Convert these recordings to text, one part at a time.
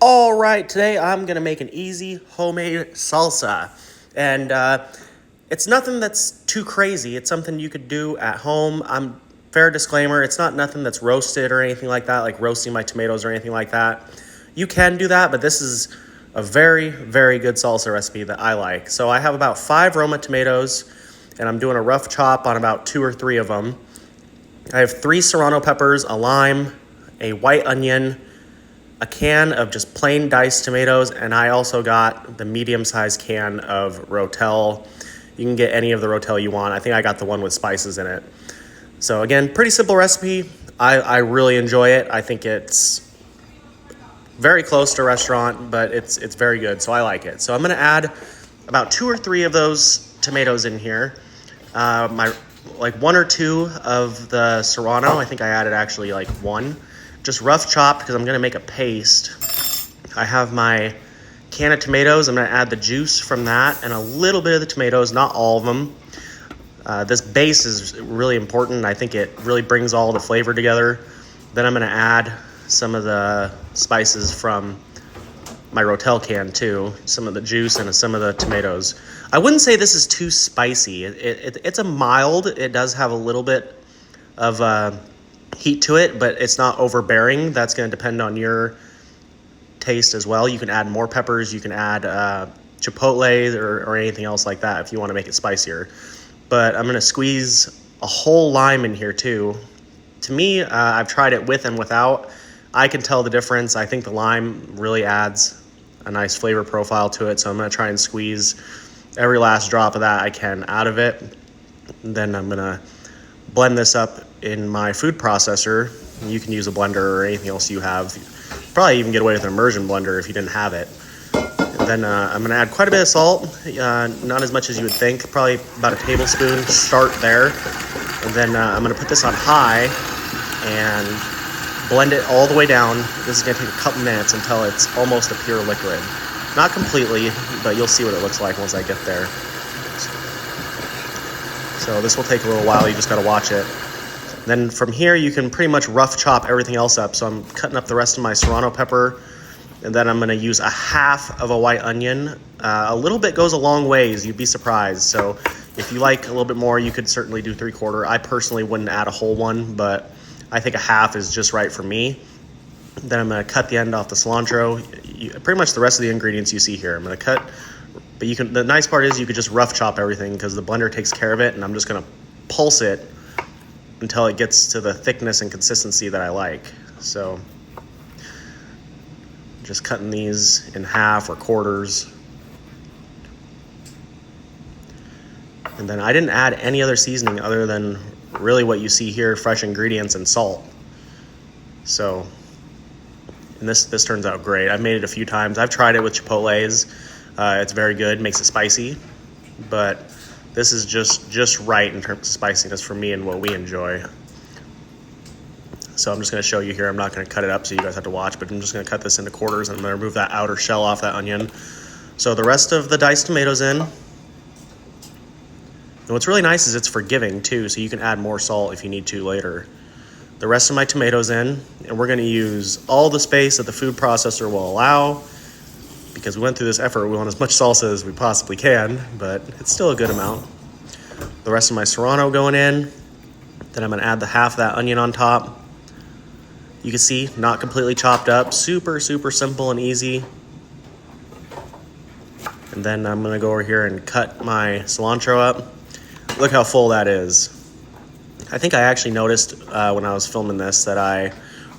All right, today I'm gonna make an easy homemade salsa. And it's nothing that's too crazy. It's something you could do at home. Fair disclaimer, it's not nothing that's roasted or anything like that, like roasting my tomatoes or anything like that. You can do that, but this is a very, very good salsa recipe that I like. So I have about 5 Roma tomatoes, and I'm doing a rough chop on about 2 or 3 of them. I have 3 Serrano peppers, a lime, a white onion, a can of just plain diced tomatoes, and I also got the medium-sized can of Rotel. You can get any of the Rotel you want. I think I got the one with spices in it. So again, pretty simple recipe. I really enjoy it. I think it's very close to restaurant, but it's very good, so I like it. So I'm gonna add about 2 or 3 of those tomatoes in here. Like 1 or 2 of the Serrano. I think I added actually like 1. Just rough chopped because I'm gonna make a paste. I have my can of tomatoes. I'm gonna add the juice from that and a little bit of the tomatoes, not all of them. This base is really important. I think it really brings all the flavor together. Then I'm gonna add some of the spices from my Rotel can too, some of the juice and some of the tomatoes. I wouldn't say this is too spicy. It's a mild. It does have a little bit of heat to it, but it's not overbearing. That's going to depend on your taste as well. You can add more peppers. You can add chipotle or anything else like that if you want to make it spicier. But I'm going to squeeze a whole lime in here too. To me, I've tried it with and without. I can tell the difference. I think the lime really adds a nice flavor profile to it, so I'm going to try and squeeze every last drop of that I can out of it. And then I'm going to blend this up in my food processor. You can use a blender or anything else you have. Probably even get away with an immersion blender if you didn't have it. And then I'm going to add quite a bit of salt, not as much as you would think, probably about a tablespoon. Start there. And then I'm going to put this on high and blend it all the way down. This is going to take a couple minutes until it's almost a pure liquid. Not completely, but you'll see what it looks like once I get there. So this will take a little while. You just got to watch it. Then from here, you can pretty much rough chop everything else up. So I'm cutting up the rest of my Serrano pepper, and then I'm going to use a half of a white onion. A little bit goes a long ways. You'd be surprised. So if you like a little bit more, you could certainly do 3/4. I personally wouldn't add a whole one, but I think a half is just right for me. Then I'm going to cut the end off the cilantro. Pretty much the rest of the ingredients you see here, I'm going to cut. But you can. The nice part is you could just rough chop everything because the blender takes care of it, and I'm just going to pulse it until it gets to the thickness and consistency that I like. So just cutting these in half or quarters. And then I didn't add any other seasoning other than really what you see here, fresh ingredients and salt. So, and this turns out great. I've made it a few times. I've tried it with chipotles. It's very good, makes it spicy, but this is just right in terms of spiciness for me and what we enjoy. So I'm just going to show you here. I'm not going to cut it up so you guys have to watch, but I'm just going to cut this into quarters, and I'm going to remove that outer shell off that onion. So the rest of the diced tomatoes in. And what's really nice is it's forgiving too, so you can add more salt if you need to later. The rest of my tomatoes in, and we're going to use all the space that the food processor will allow. Because we went through this effort, we want as much salsa as we possibly can, but it's still a good amount. The rest of my Serrano going in. Then I'm going to add the half of that onion on top. You can see, not completely chopped up. Super, super simple and easy. And then I'm going to go over here and cut my cilantro up. Look how full that is. I think I actually noticed when I was filming this that I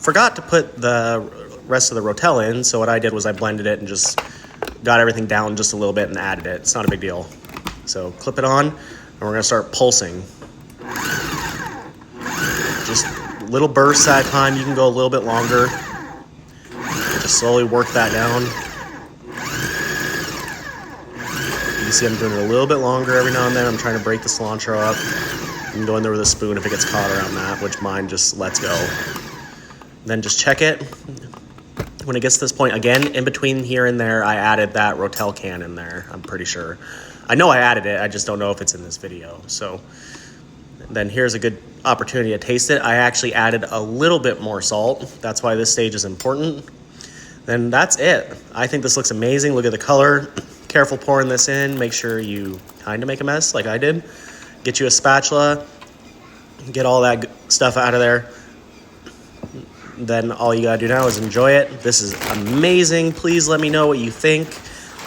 forgot to put the rest of the Rotel in, so what I did was I blended it and just got everything down just a little bit and added it. It's not a big deal. So clip it on, and we're gonna start pulsing. Just little bursts at a time. You can go a little bit longer. Just slowly work that down. You can see I'm doing it a little bit longer every now and then. I'm trying to break the cilantro up. You can go in there with a spoon if it gets caught around that, which mine just lets go. Then just check it. When it gets to this point, again, in between here and there, I added that Rotel can in there, I'm pretty sure. I know I added it, I just don't know if it's in this video. So then here's a good opportunity to taste it. I actually added a little bit more salt. That's why this stage is important. then that's it. I think this looks amazing. Look at the color. Careful pouring this in. Make sure you kind of make a mess like I did. Get you a spatula. Get all that stuff out of there. Then all you gotta do now is enjoy it. This is amazing. Please let me know what you think.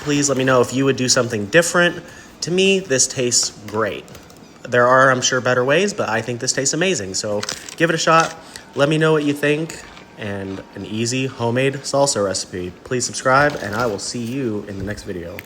Please let me know if you would do something different. To me, this tastes great. There are, I'm sure, better ways, but I think this tastes amazing. So give it a shot. Let me know what you think. And an easy homemade salsa recipe. Please subscribe, and I will see you in the next video.